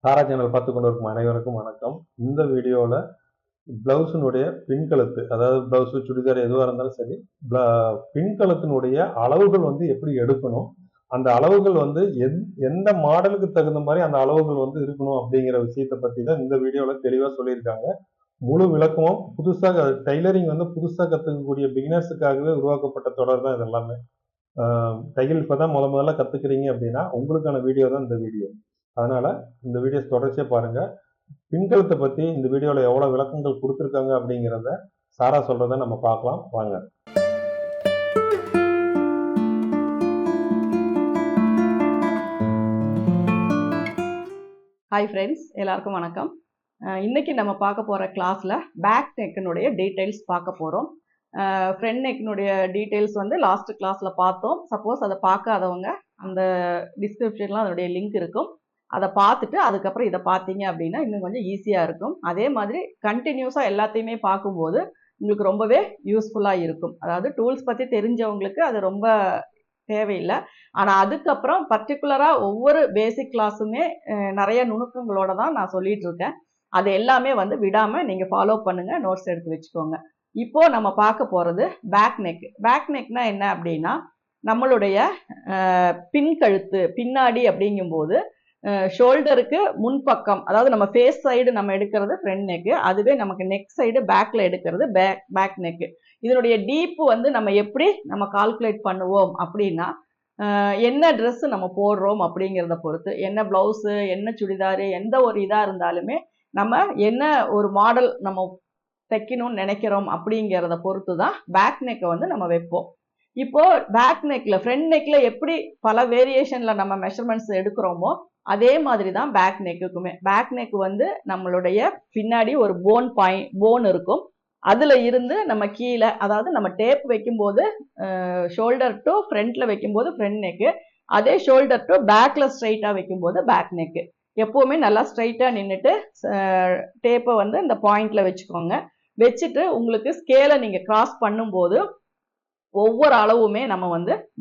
சாரா channel பார்த்து கொண்டிருக்கும் அனைவருக்கும் வணக்கம். இந்த வீடியோவில் பிளவுஸினுடைய பின்கழுத்து, அதாவது பிளவுஸு சுடிதார் எதுவாக இருந்தாலும் சரி, பின்கழுத்தினுடைய அளவுகள் எப்படி எடுக்கணும், அந்த அளவுகள் எந்த மாடலுக்கு தகுந்த மாதிரி அந்த அளவுகள் இருக்கணும் அப்படிங்கிற விஷயத்தை பற்றி தான் இந்த வீடியோவில் தெளிவாக சொல்லியிருக்காங்க. முழு விளக்கமும் புதுசாக டைலரிங் புதுசாக கற்றுக்கக்கூடிய பிகினர்ஸுக்காகவே உருவாக்கப்பட்ட தொடர் தான் இது எல்லாமே. தையல் இப்போ தான் முதல்ல கற்றுக்கிறீங்க அப்படின்னா உங்களுக்கான வீடியோ தான் இந்த வீடியோ. அதனால் இந்த வீடியோஸ் தொடர்ச்சியாக பாருங்கள். பின்கழுத்தை பற்றி இந்த வீடியோவில் எவ்வளோ விளக்கங்கள் கொடுத்துருக்காங்க அப்படிங்கிறத சாரா சொல்கிறத நம்ம பார்க்கலாம் வாங்க. ஹாய் ஃப்ரெண்ட்ஸ், எல்லாருக்கும் வணக்கம். இன்றைக்கி நம்ம பார்க்க போகிற கிளாஸில் பேக் நெக்கினுடைய டீட்டெயில்ஸ் பார்க்க போகிறோம். ஃப்ரண்ட் நெக்கினுடைய டீட்டெயில்ஸ் லாஸ்ட் கிளாஸில் பார்த்தோம். சப்போஸ் அதை பார்க்காதவங்க அந்த டிஸ்கிரிப்ஷன்லாம் அதனுடைய லிங்க் இருக்கும், அதை பார்த்துட்டு அதுக்கப்புறம் இதை பார்த்தீங்க அப்படின்னா இன்னும் கொஞ்சம் ஈஸியாக இருக்கும். அதே மாதிரி கண்டினியூஸாக எல்லாத்தையுமே பார்க்கும்போது உங்களுக்கு ரொம்பவே யூஸ்ஃபுல்லாக இருக்கும். அதாவது டூல்ஸ் பற்றி தெரிஞ்சவங்களுக்கு அது ரொம்ப தேவையில்லை. ஆனால் அதுக்கப்புறம் பர்டிகுலராக ஒவ்வொரு பேசிக் கிளாஸுமே நிறைய நுணுக்கங்களோட தான் நான் சொல்லிகிட்டு இருக்கேன். அது எல்லாமே விடாமல் நீங்கள் ஃபாலோ பண்ணுங்கள், நோட்ஸ் எடுத்து வச்சுக்கோங்க. இப்போது நம்ம பார்க்க போகிறது பேக் நெக். பேக் நெக்னா என்ன அப்படின்னா, நம்மளுடைய பின்கழுத்து பின்னாடி அப்படிங்கும்போது ஷோல்டருக்கு முன்பக்கம், அதாவது நம்ம ஃபேஸ் சைடு நம்ம எடுக்கிறது ஃப்ரண்ட் நெக்கு, அதுவே நமக்கு நெக் சைடு பேக்கில் எடுக்கிறது பேக் நெக்கு. இதனுடைய டீப்பு நம்ம எப்படி நம்ம கால்குலேட் பண்ணுவோம் அப்படின்னா, என்ன ட்ரெஸ்ஸு நம்ம போடுறோம் அப்படிங்கிறத பொறுத்து, என்ன ப்ளவுஸு என்ன சுடிதாரு எந்த ஒரு இதாக இருந்தாலுமே நம்ம என்ன ஒரு மாடல் நம்ம தைக்கணும்னு நினைக்கிறோம் அப்படிங்கிறத பொறுத்து தான் பேக் நெக்கை நம்ம வைப்போம். இப்போது பேக் நெக்கில் ஃப்ரண்ட் நெக்கில் எப்படி பல வேரியேஷனில் நம்ம மெஷர்மெண்ட்ஸ் எடுக்கிறோமோ அதே மாதிரி தான் பேக் நெக்குக்குமே. பேக் நெக் நம்மளுடைய பின்னாடி ஒரு போன் இருக்கும், அதில் இருந்து நம்ம கீழே, அதாவது நம்ம டேப் வைக்கும்போது ஷோல்டர் டு ஃப்ரண்ட்டில் வைக்கும்போது ஃப்ரண்ட் நெக்கு, அதே ஷோல்டர் டு பேக்கில் ஸ்ட்ரைட்டாக வைக்கும்போது பேக் நெக்கு. எப்போவுமே நல்லா ஸ்ட்ரைட்டாக நின்றுட்டு டேப்பை இந்த பாயிண்டில் வச்சுக்கோங்க. வச்சுட்டு உங்களுக்கு ஸ்கேலை நீங்கள் கிராஸ் பண்ணும்போது ஒவ்வொரு அளவுமே நம்ம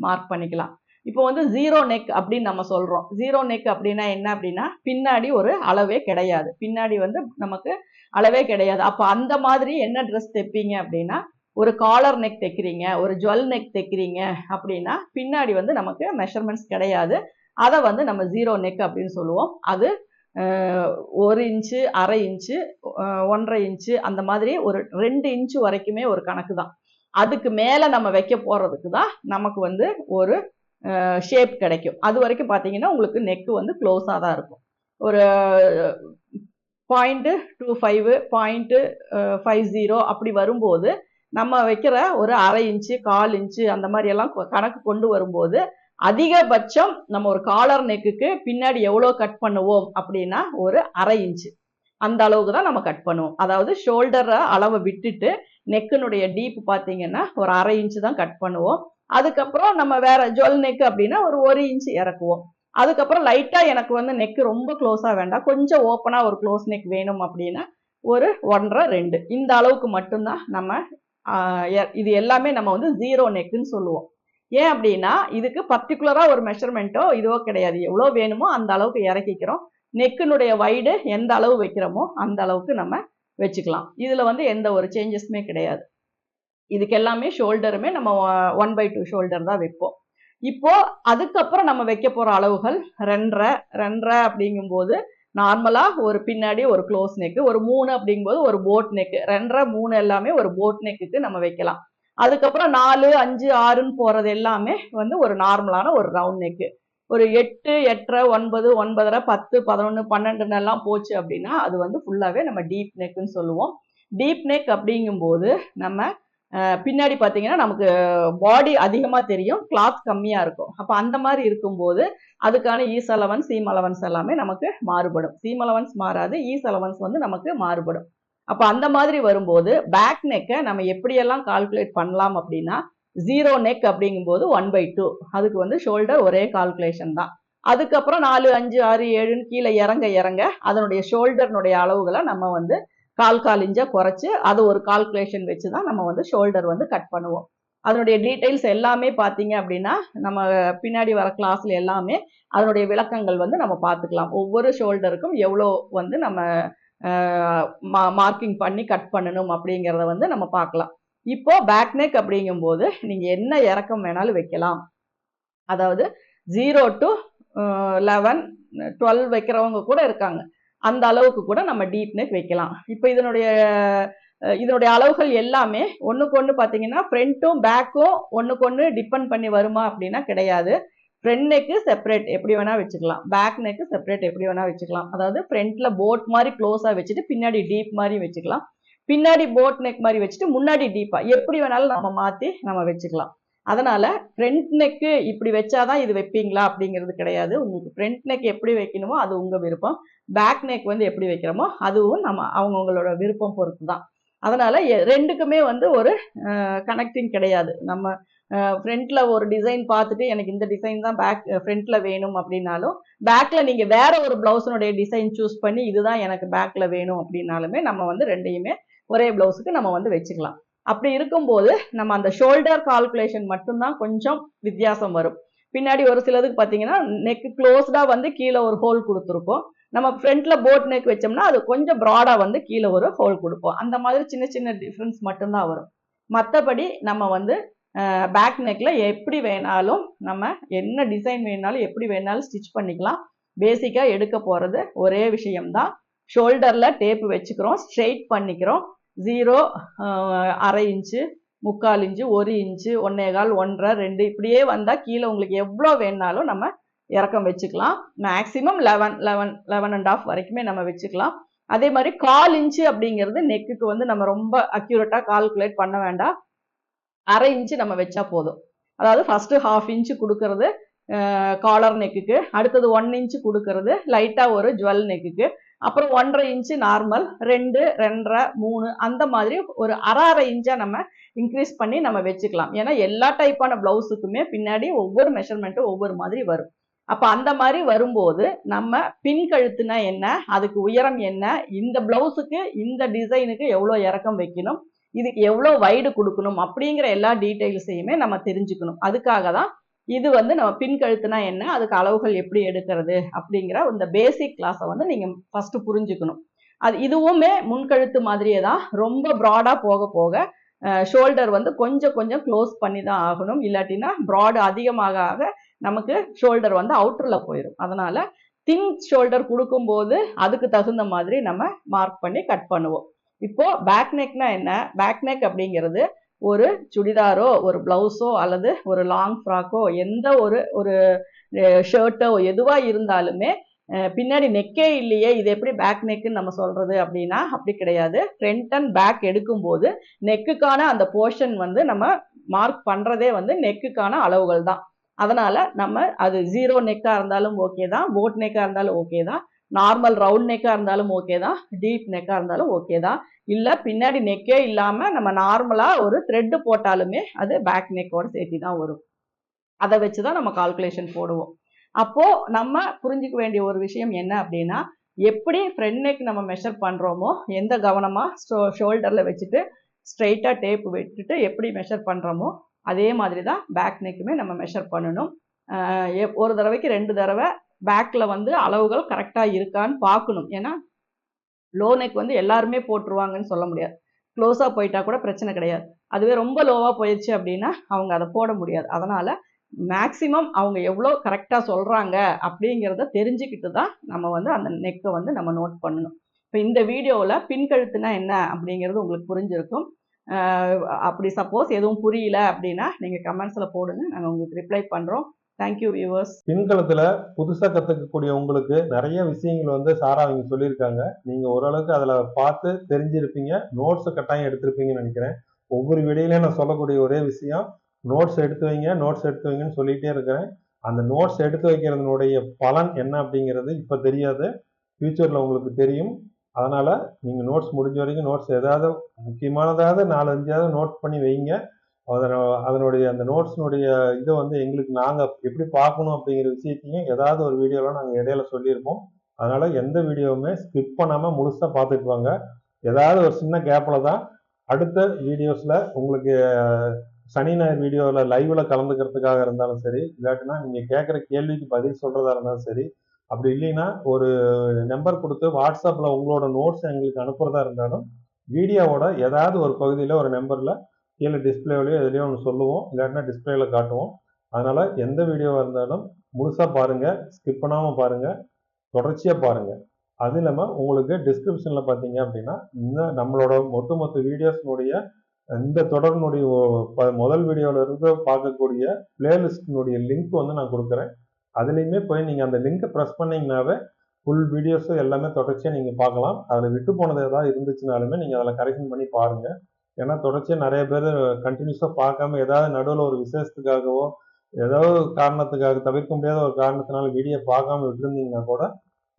மார்க் பண்ணிக்கலாம். இப்போ ஜீரோ நெக் அப்படின்னு நம்ம சொல்கிறோம். ஜீரோ நெக் அப்படின்னா என்ன அப்படின்னா, பின்னாடி ஒரு அளவே கிடையாது, பின்னாடி நமக்கு அளவே கிடையாது. அப்போ அந்த மாதிரி என்ன ட்ரெஸ் தைப்பீங்க அப்படின்னா, ஒரு காலர் நெக் தைக்கிறீங்க, ஒரு ஜுவல் நெக் தைக்கிறீங்க அப்படின்னா பின்னாடி நமக்கு மெஷர்மெண்ட்ஸ் கிடையாது. அதை நம்ம ஜீரோ நெக் அப்படின்னு சொல்லுவோம். அது 1 இன்ச்சு, அரை இன்ச்சு, 1.5 இன்ச்சு, அந்த மாதிரி ஒரு 2 இன்ச்சு வரைக்குமே ஒரு கணக்கு தான். அதுக்கு மேலே நம்ம வைக்க போகிறதுக்கு தான் நமக்கு ஒரு ஷேப் கிடைக்கும். அது வரைக்கும் பார்த்தீங்கன்னா உங்களுக்கு நெக்கு க்ளோஸாக தான் இருக்கும். ஒரு 0.25 0.50 அப்படி வரும்போது நம்ம வைக்கிற ஒரு அரை இன்ச்சு, 1/4 இன்ச்சு அந்த மாதிரி எல்லாம் கணக்கு கொண்டு வரும்போது அதிகபட்சம் நம்ம ஒரு காலர் நெக்குக்கு பின்னாடி எவ்வளோ கட் பண்ணுவோம் அப்படின்னா ஒரு அரை இன்ச்சு, அந்த அளவுக்கு தான் நம்ம கட் பண்ணுவோம். அதாவது ஷோல்டரை அளவை விட்டுட்டு நெக்கினுடைய டீப் பார்த்தீங்கன்னா ஒரு அரை இன்ச்சு தான் கட் பண்ணுவோம். அதுக்கப்புறம் நம்ம வேற ஜுவல் நெக் அப்படின்னா ஒரு 1 இன்ச்சு இறக்குவோம். அதுக்கப்புறம் லைட்டாக எனக்கு நெக்கு ரொம்ப க்ளோஸாக வேண்டாம், கொஞ்சம் ஓப்பனாக ஒரு க்ளோஸ் நெக் வேணும் அப்படின்னா ஒரு 1.5 2 இந்த அளவுக்கு மட்டும்தான் நம்ம இது எல்லாமே நம்ம ஜீரோ நெக்குன்னு சொல்லுவோம். ஏன் அப்படின்னா இதுக்கு பர்டிகுலராக ஒரு மெஷர்மெண்ட்டோ இதுவோ கிடையாது, எவ்வளோ வேணுமோ அந்த அளவுக்கு இறக்கிக்கிறோம். நெக்கினுடைய வைடு எந்த அளவு வைக்கிறோமோ அந்த அளவுக்கு நம்ம வச்சுக்கலாம். இதில் எந்த ஒரு சேஞ்சஸுமே கிடையாது. இதுக்கு எல்லாமே ஷோல்டருமே நம்ம 1/2 ஷோல்டர் தான் வைப்போம். இப்போ அதுக்கப்புறம் நம்ம வைக்க போகிற அளவுகள் 2.5 அப்படிங்கும்போது நார்மலாக ஒரு பின்னாடி ஒரு க்ளோஸ் நெக்கு, ஒரு 3 அப்படிங்கும்போது ஒரு போட் நெக்கு, 2.5 3 எல்லாமே ஒரு போட் நெக்குக்கு நம்ம வைக்கலாம். அதுக்கப்புறம் 4 5 6ன்னு போகிறது எல்லாமே ஒரு நார்மலான ஒரு ரவுண்ட் நெக்கு. ஒரு 8 8.5 9 9.5 10 11 12 எல்லாம் போச்சு அப்படின்னா அது ஃபுல்லாகவே நம்ம டீப் நெக்குன்னு சொல்லுவோம். டீப் நெக் அப்படிங்கும்போது நம்ம பின்னாடி பார்த்தீங்கன்னா நமக்கு பாடி அதிகமாக தெரியும், கிளாத் கம்மியாக இருக்கும். அப்போ அந்த மாதிரி இருக்கும்போது அதுக்கான ஈஸ் அலவன்ஸ் சீம் அலவன்ஸ் எல்லாமே நமக்கு மாறுபடும். சீம் அலவன்ஸ் மாறாது, ஈஸ் அலவன்ஸ் நமக்கு மாறுபடும். அப்போ அந்த மாதிரி வரும்போது பேக் நெக்கை நம்ம எப்படியெல்லாம் கால்குலேட் பண்ணலாம் அப்படின்னா, ஜீரோ நெக் அப்படிங்கும்போது 1/2, அதுக்கு ஷோல்டர் ஒரே கால்குலேஷன் தான். அதுக்கப்புறம் 4 5 6 7ன்னு கீழே இறங்க இறங்க அதனுடைய ஷோல்டர்னுடைய அளவுகளை நம்ம 1/4 இன்ச்சை குறைச்சி அது ஒரு கால்குலேஷன் வச்சு தான் நம்ம ஷோல்டர் கட் பண்ணுவோம். அதனுடைய டீடைல்ஸ் எல்லாமே பார்த்தீங்க அப்படின்னா நம்ம பின்னாடி வர கிளாஸ்ல எல்லாமே அதனுடைய விளக்கங்கள் வந்து நம்ம பார்த்துக்கலாம். ஒவ்வொரு ஷோல்டருக்கும் எவ்வளோ வந்து நம்ம மார்க்கிங் பண்ணி கட் பண்ணணும் அப்படிங்கிறத வந்து நம்ம பார்க்கலாம். இப்போ பேக் நெக் அப்படிங்கும்போது நீங்க என்ன இறக்கம் வேணாலும் வைக்கலாம். அதாவது 0 to 11, 12 வைக்கிறவங்க கூட இருக்காங்க. அந்த அளவுக்கு கூட நம்ம டீப் நெக் வைக்கலாம். இப்போ இதனுடைய அளவுகள் எல்லாமே ஒண்ணுக்கு ஒண்ணு பார்த்தீங்கன்னா ஃப்ரண்ட்டும் பேக்கும் ஒண்ணுக்கு ஒண்ணு டிபெண்ட் பண்ணி வருமா அப்படின்னா கிடையாது. ஃப்ரண்ட் நெக்கு செப்பரேட் எப்படி வேணா வச்சுக்கலாம், பேக் நெக்கு செப்பரேட் எப்படி வேணா வச்சுக்கலாம். அதாவது ஃப்ரண்ட்ல போட் மாதிரி க்ளோஸா வச்சுட்டு பின்னாடி டீப் மாதிரி வச்சுக்கலாம், பின்னாடி போட் நெக் மாதிரி வச்சுட்டு முன்னாடி டீப்பா எப்படி வேணாலும் நம்ம மாத்தி நம்ம வச்சுக்கலாம். அதனால ஃப்ரண்ட் நெக்கு இப்படி வச்சாதான் இது வைப்பீங்களா அப்படிங்கிறது கிடையாது. உங்களுக்கு ஃப்ரண்ட் நெக் எப்படி வைக்கணுமோ அது உங்க விருப்பம், பேக் நெக் வந்து எப்படி வைக்கிறோமோ அதுவும் நம்ம அவங்கவுங்களோட விருப்பம் பொறுத்து தான். அதனால ரெண்டுக்குமே வந்து ஒரு கனெக்டிங் கிடையாது. நம்ம ஃப்ரண்ட்ல ஒரு டிசைன் பார்த்துட்டு எனக்கு இந்த டிசைன் தான் ஃப்ரண்ட்ல வேணும் அப்படின்னாலும், பேக்ல நீங்க வேற ஒரு பிளவுஸினுடைய டிசைன் சூஸ் பண்ணி இதுதான் எனக்கு பேக்ல வேணும் அப்படின்னாலுமே நம்ம வந்து ரெண்டையுமே ஒரே பிளவுஸுக்கு நம்ம வந்து வச்சுக்கலாம். அப்படி இருக்கும்போது நம்ம அந்த ஷோல்டர் கால்குலேஷன் மட்டும்தான் கொஞ்சம் வித்தியாசம் வரும். பின்னாடி ஒரு சிலதுக்கு பார்த்தீங்கன்னா நெக் க்ளோஸ்டா வந்து கீழே ஒரு ஹோல் கொடுத்துருப்போம். நம்ம ஃப்ரண்ட்ல போட் நெக் வச்சோம்னா அது கொஞ்சம் ப்ராடா வந்து கீழே ஒரு ஹோல் கொடுப்போம். அந்த மாதிரி சின்ன சின்ன டிஃப்ரென்ஸ் மட்டும்தான் வரும். மற்றபடி நம்ம வந்து பேக் நெக்ல எப்படி வேணாலும் நம்ம என்ன டிசைன் வேணாலும் எப்படி வேணாலும் ஸ்டிச் பண்ணிக்கலாம். பேசிக்கா எடுக்க போறது ஒரே விஷயம்தான். ஷோல்டர்ல டேப் வச்சுக்கிறோம், ஸ்ட்ரெயிட் பண்ணிக்கிறோம். 0, 1/2 இன்ச்சு, 3/4 இன்ச்சு, 1 இன்ச்சு, 1.25, 1.5, 2 இப்படியே வந்தா கீழே உங்களுக்கு எவ்வளோ வேணாலும் நம்ம இறக்கம் வச்சுக்கலாம். மேக்சிமம் 11.5 வரைக்குமே நம்ம வச்சுக்கலாம். அதே மாதிரி 1/4 இன்ச்சு அப்படிங்கிறது நெக்குக்கு வந்து நம்ம ரொம்ப அக்யூரேட்டா கால்குலேட் பண்ண வேண்டாம். 1/2 இன்ச்சு நம்ம வச்சா போதும். அதாவது ஃபர்ஸ்ட் 1/2 இன்ச்சு கொடுக்கறது காலர் நெக்குக்கு, அடுத்தது 1 இன்ச்சு கொடுக்கறது லைட்டா ஒரு ஜுவல் நெக்குக்கு, அப்புறம் 1.5 இன்ச்சு நார்மல், 2, 2.5, 3 அந்த மாதிரி ஒரு அரை இன்ச்சா நம்ம இன்க்ரீஸ் பண்ணி நம்ம வச்சுக்கலாம். ஏன்னா எல்லா டைப்பான பிளவுஸுக்குமே பின்னாடி ஒவ்வொரு மெஷர்மெண்ட்டும் ஒவ்வொரு மாதிரி வரும். அப்ப அந்த மாதிரி வரும்போது நம்ம பின் கழுத்துனா என்ன, அதுக்கு உயரம் என்ன, இந்த பிளவுஸுக்கு இந்த டிசைனுக்கு எவ்வளோ இறக்கம் வைக்கணும், இதுக்கு எவ்வளோ வைடு கொடுக்கணும் அப்படிங்கிற எல்லா டீட்டெயில்ஸையுமே நம்ம தெரிஞ்சுக்கணும். அதுக்காக தான் இது வந்து நம்ம பின் கழுத்துனா என்ன, அதுக்கு அளவுகள் எப்படி எடுக்கிறது அப்படிங்கிற இந்த பேசிக் கிளாஸை வந்து நீங்க ஃபர்ஸ்ட் புரிஞ்சுக்கணும். இதுவுமே முன்கழுத்து மாதிரியே தான். ரொம்ப ப்ராடா போக போக ஷோல்டர் வந்து கொஞ்சம் கொஞ்சம் க்ளோஸ் பண்ணி தான் ஆகணும். இல்லாட்டினா ப்ராடு அதிகமாக ஆக நமக்கு ஷோல்டர் வந்து அவுட்டர்ல போயிடும். அதனால தின் ஷோல்டர் கொடுக்கும்போது அதுக்கு தகுந்த மாதிரி நம்ம மார்க் பண்ணி கட் பண்ணுவோம். இப்போ பேக் நெக்னா என்ன, பேக் நெக் அப்படிங்கிறது ஒரு சுடிதாரோ ஒரு பிளவுஸோ அல்லது ஒரு லாங் ஃப்ராக்கோ எந்த ஒரு ஷர்ட்டோ எதுவா இருந்தாலுமே பின்னாடி நெக்கே இல்லையே இது எப்படி பேக் நெக்குன்னு நம்ம சொல்றது அப்படின்னா அப்படி கிடையாது. ஃப்ரண்ட் அண்ட் பேக் எடுக்கும்போது நெக்குக்கான அந்த போர்ஷன் வந்து நம்ம மார்க் பண்றதே வந்து நெக்குக்கான அளவுகள் தான். அதனால நம்ம அது 0 நெக்கா இருந்தாலும் ஓகே தான், போட் நெக்கா இருந்தாலும் ஓகே தான், நார்மல் ரவுண்ட் நெக்கா இருந்தாலும் ஓகே தான், டீப் நெக்கா இருந்தாலும் ஓகே தான். இல்ல பின்னாடி நெக்கே இல்லாம நம்ம நார்மலா ஒரு த்ரெட் போட்டாலுமே அது பேக் நெக்கோட சேர்த்து தான் வரும். அதை வச்சுதான் நம்ம கால்குலேஷன் போடுவோம். அப்போ நம்ம புரிஞ்சுக்க வேண்டிய ஒரு விஷயம் என்ன அப்படின்னா, எப்படி ஃப்ரண்ட் நெக் நம்ம மெஷர் பண்றோமோ எந்த கவனமா ஷோல்டர்ல வச்சுட்டு ஸ்ட்ரெயிட்டா டேப் விட்டுட்டு எப்படி மெஷர் பண்றோமோ அதே மாதிரி தான் பேக் நெக்குமே நம்ம மெஷர் பண்ணணும். ஒரு தடவைக்கு 2 தடவை பேக்ல வந்து அளவுகள் கரெக்டா இருக்கான்னு பார்க்கணும். ஏன்னா லோ நெக் வந்து எல்லாருமே போட்டுருவாங்கன்னு சொல்ல முடியாது. க்ளோஸா போயிட்டா கூட பிரச்சனை கிடையாது. அதுவே ரொம்ப லோவா போயிடுச்சு அப்படின்னா அவங்க அதை போட முடியாது. அதனால மேக்சிமம் அவங்க எவ்வளோ கரெக்டா சொல்றாங்க அப்படிங்கிறத தெரிஞ்சுக்கிட்டு தான் நம்ம வந்து அந்த நெக்கை வந்து நம்ம நோட் பண்ணணும். இப்போ இந்த வீடியோவில் பின் கழுத்துனா என்ன அப்படிங்கிறது உங்களுக்கு புரிஞ்சிருக்கும். அப்படி சப்போஸ் எதுவும் புரியல அப்படின்னா நீங்க கமெண்ட்ஸ்ல போடுங்க, நாங்கள் உங்களுக்கு ரிப்ளை பண்றோம். Thank you viewers. பின்களத்துல புதுசா கத்துக்கக்கூடிய உங்களுக்கு நிறைய விஷயங்கள் வந்து சாரா அவங்க சொல்லியிருக்காங்க. நீங்க ஓரளவுக்கு அதுல பார்த்து தெரிஞ்சிருப்பீங்க, நோட்ஸ் கட்டாயம் எடுத்திருப்பீங்கன்னு நினைக்கிறேன். ஒவ்வொரு வீடியோலயும் நான் சொல்லக்கூடிய ஒரே விஷயம், நோட்ஸ் எடுத்து வைங்க, நோட்ஸ் எடுத்து வைங்கன்னு சொல்லிட்டே இருக்கிறேன். அந்த நோட்ஸ் எடுத்து வைக்கிறதுனுடைய பலன் என்ன அப்படிங்கிறது இப்ப தெரியாது, ஃபியூச்சர்ல உங்களுக்கு தெரியும். அதனால நீங்க நோட்ஸ் முடிஞ்ச வரைக்கும் நோட்ஸ் ஏதாவது முக்கியமானதாவது 4-5 நோட் பண்ணி வைங்க. அதனுடைய அந்த நோட்ஸ்னுடைய இதை வந்து எங்களுக்கு நாங்கள் எப்படி பார்க்கணும் அப்படிங்கிற விஷயத்தையும் ஏதாவது ஒரு வீடியோவில் நாங்கள் இடையில சொல்லியிருப்போம். அதனால எந்த வீடியோவுமே ஸ்கிப் பண்ணாமல் முழுசாக பார்த்துட்டு வாங்க. ஏதாவது ஒரு சின்ன கேப்பில் தான் அடுத்த வீடியோஸில் உங்களுக்கு சனி ஞாயிறு வீடியோவில் லைவ்ல கலந்துக்கிறதுக்காக இருந்தாலும் சரி, இல்லாட்டினா நீங்கள் கேட்குற கேள்விக்கு பதில் சொல்கிறதா இருந்தாலும் சரி, அப்படி இல்லைன்னா ஒரு நம்பர் கொடுத்து வாட்ஸ்அப்பில் உங்களோட நோட்ஸ் எங்களுக்கு அனுப்புறதா இருந்தாலும் வீடியோவோட ஏதாவது ஒரு பகுதியில் ஒரு நம்பரில் கீழே டிஸ்பிளேவிலையோ எதுலையோ ஒன்று சொல்லுவோம், இல்லாட்டினா டிஸ்பிளேல காட்டுவோம். அதனால எந்த வீடியோவாக இருந்தாலும் முழுசாக பாருங்க, ஸ்கிப் பண்ணாமல் பாருங்க, தொடர்ச்சியாக பாருங்க. அது இல்லாமல் உங்களுக்கு டிஸ்கிரிப்ஷனில் பார்த்தீங்க அப்படின்னா இன்னும் நம்மளோட ஒட்டுமொத்த வீடியோஸ்னுடைய இந்த தொடரினுடைய முதல் வீடியோவில் இருந்து பார்க்கக்கூடிய பிளேலிஸ்டினுடைய லிங்க் வந்து நான் கொடுக்குறேன். அதுலேயுமே போய் நீங்கள் அந்த லிங்கை ப்ரெஸ் பண்ணிங்கனாவே ஃபுல் வீடியோஸும் எல்லாமே தொடர்ச்சியாக நீங்கள் பார்க்கலாம். அதில் விட்டு போனது ஏதாவது இருந்துச்சுனாலுமே நீங்கள் அதில் கரெக்ஷன் பண்ணி பாருங்கள். ஏன்னா தொடர்ச்சியாக நிறைய பேர் கண்டினியூஸாக பார்க்காம ஏதாவது நடுவில் ஒரு விசேஷத்துக்காகவோ ஏதாவது காரணத்துக்காக தவிர்க்க முடியாத ஒரு காரணத்தினால வீடியோ பார்க்காம விட்டுருந்தீங்கன்னா கூட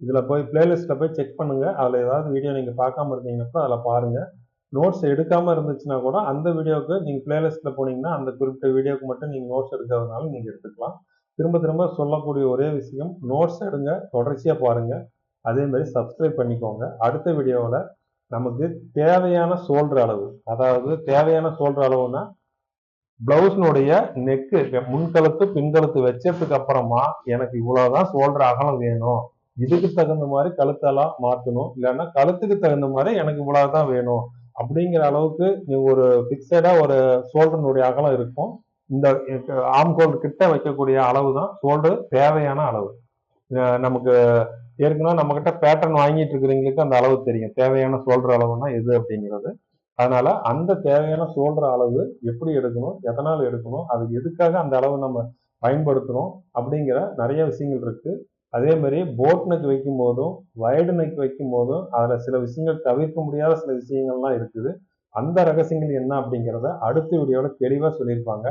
இதில் போய் பிளேலிஸ்ட்டில் போய் செக் பண்ணுங்கள். அதில் ஏதாவது வீடியோ நீங்கள் பார்க்காம இருந்தீங்கன்னா அதில் பாருங்கள். நோட்ஸ் எடுக்காமல் இருந்துச்சுன்னா கூட அந்த வீடியோவுக்கு நீங்கள் பிளேலிஸ்ட்டில் போனீங்கன்னா அந்த குறிப்பிட்ட வீடியோவுக்கு மட்டும் நீங்கள் நோட்ஸ் எடுக்கிறதுனால நீங்கள் எடுத்துக்கலாம். திரும்ப திரும்ப சொல்லக்கூடிய ஒரே விஷயம், நோட்ஸ் எடுங்க, தொடர்ச்சியாக பாருங்கள், அதே மாதிரி சப்ஸ்கிரைப் பண்ணிக்கோங்க. அடுத்த வீடியோவில் நமக்கு தேவையான ஷோல்டர் அளவு, அதாவது தேவையான ஷோல்டர் அளவுனா பிளவுஸ்னுடைய நெக்கு முன்கழுத்து பின்கழுத்து வச்சதுக்கு அப்புறமா எனக்கு இவ்வளவுதான் ஷோல்டர் அகலம் வேணும், இதுக்கு தகுந்த மாதிரி கழுத்தெல்லாம் மாற்றணும், இல்லைன்னா கழுத்துக்கு தகுந்த மாதிரி எனக்கு இவ்வளவுதான் வேணும் அப்படிங்கிற அளவுக்கு நீ ஒரு பிக்சடா ஒரு ஷோல்டர்னுடைய அகலம் இருக்கும். இந்த ஆம்கோல் கிட்ட வைக்கக்கூடிய அளவு தான் ஷோல்டர் தேவையான அளவு. நமக்கு ஏற்கனவே நம்ம கிட்ட பேட்டர்ன் வாங்கிட்டு இருக்கிறவங்களுக்கு அந்த அளவு தெரியும், தேவையான ஷோல்டர் அளவுனா எது அப்படிங்கிறது. அதனால அந்த தேவையான ஷோல்டர் அளவு எப்படி எடுக்கணும், எதனால் எடுக்கணும், அது எதுக்காக அந்த அளவு நம்ம பயன்படுத்துறோம் அப்படிங்கிற நிறைய விஷயங்கள் இருக்கு. அதே மாதிரி போட் நெக் வைக்கும் போதும் வைடு நெக் வைக்கும் போதும் அதில் சில விஷயங்கள் தவிர்க்க முடியாத சில விஷயங்கள்லாம் இருக்குது. அந்த ரகசியங்கள் என்ன அப்படிங்கிறத அடுத்த வீடியோவில் தெளிவாக சொல்லியிருப்பாங்க.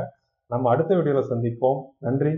நம்ம அடுத்த வீடியோவில் சந்திப்போம். நன்றி.